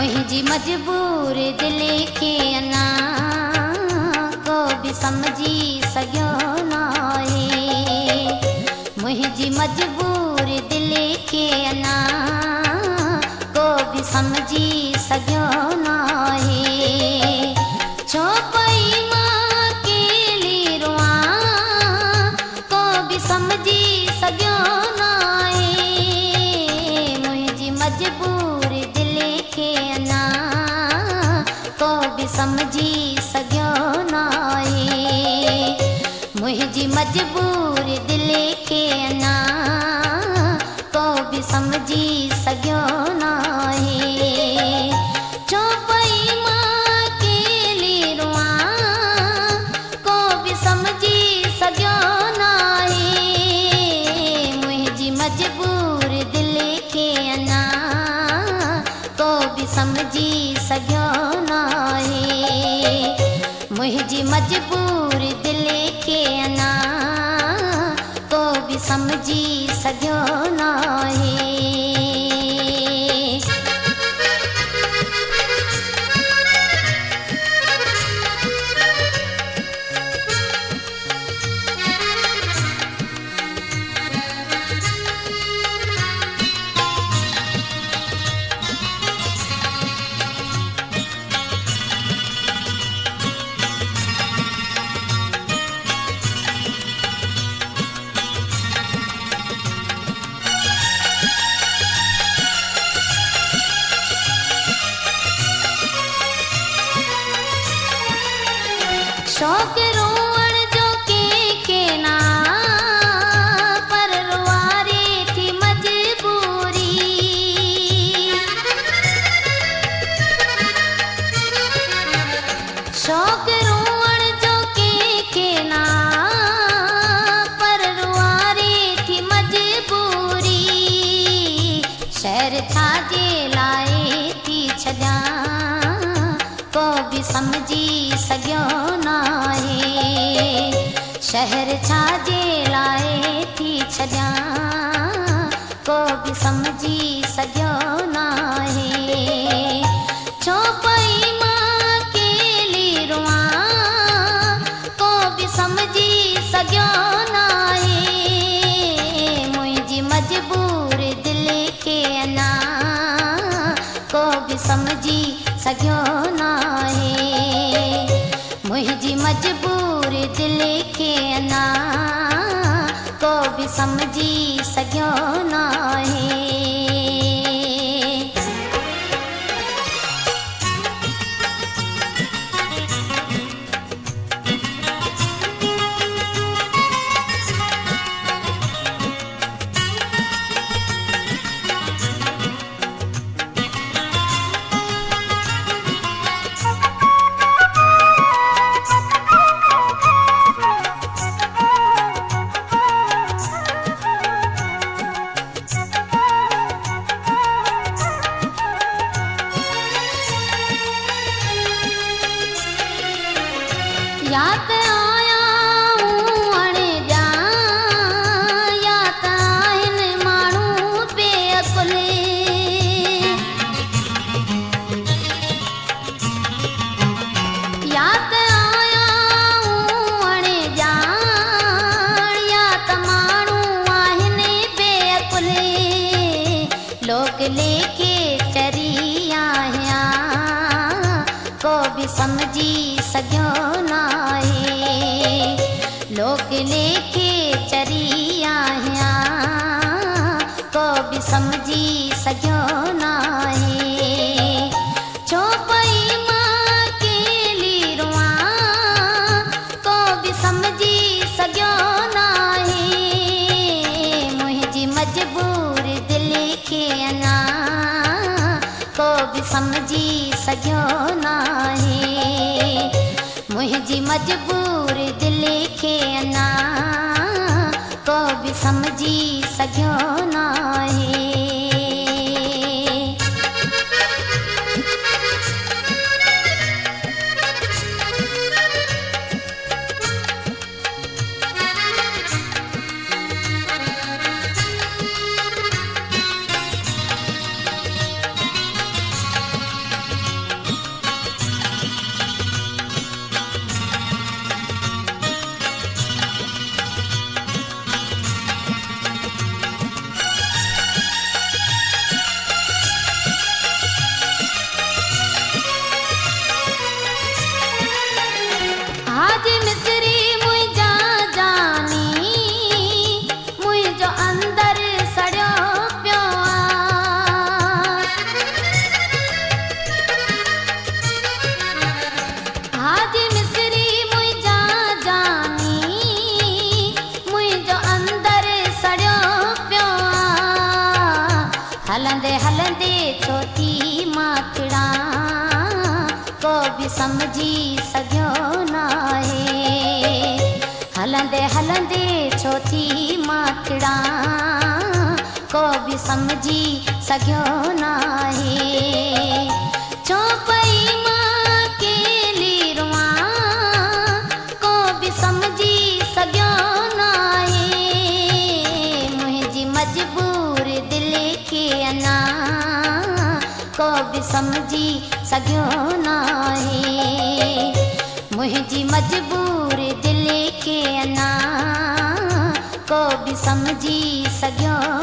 मुंहिंजी मजबूर दिल खे अञा को बि समझी सघियो नाहे। मुंहिंजी मजबूर दिल खे अञा को बि समझी सघियो नाहे। छो पई मां अकेली रोआं को बि समझी सघियो नाहे। मुंहिंजी मजबूर दिल खे अञा को बि समझी सघियो नाहे। मुंहिंजी मजबूर दिल खे अञा को बि समझी सघियो नाहे। छो पई मां अकेली रोआं को बि समझी सघियो नाहे। मुंहिंजी मजबूर दिल खे अञा को बि समझी सघियो नाहे। मुंहिंजी मजबूर दिल खे अञा को बि समझी सघियो नाहे। शौक़ रोअण जो कंहिंखे ना पर रुआरे थी मजबूरी। शौक़ रोअण जो कंहिंखे ना पर रुआरे थी मजबूरी। शहर छाजे लाइ थी छॾियां को बि समझी सघियो नाहे। शहर छाजे लाइ थी छॾियां को बि समझी सघियो नाहे। छो पई मां अकेली रोआं को बि समझी सघियो नाहे। मुंहिंजी मजबूर दिल खे अञा को बि समझी सघियो नाहे। मुंहिंजी मजबूर दिल खे अञा को बि समझी सघियो नाहे। या त आया हूं अणॼा या त आहिनि माण्हू बेअकुल। या त आया हूं अणॼा या त माण्हू आहिनि बेअकुल। लोक लेखे चरी आहियां को बि समझी सघियो नाहे। लोक लेखे चरी आहियां को बि समझी सघियो नाहे। छो पई मां अकेली रोआं को बि समझी सघियो नाहे। मुंहिंजी मजबूर दिल खे अञा को बि समझी सघियो नाहे। मुंहिंजी मजबूर दिल खे अञा को बि समझी सघियो नाहे। हलंदे हलंदे छो थी माखड़ा को बि समझी सघियो नाहे हलंदे हलंदे छो थी माखड़ा को बि समझी सघियो नाहे छो पई मां केली रुआं को बि समझी सघियो नाहे मुंहिंजी मजबूर दिल खे अञा को बि समझी सघियो नाहे मुंहिंजी मजबूर दिल खे अञा को बि समझी सघियो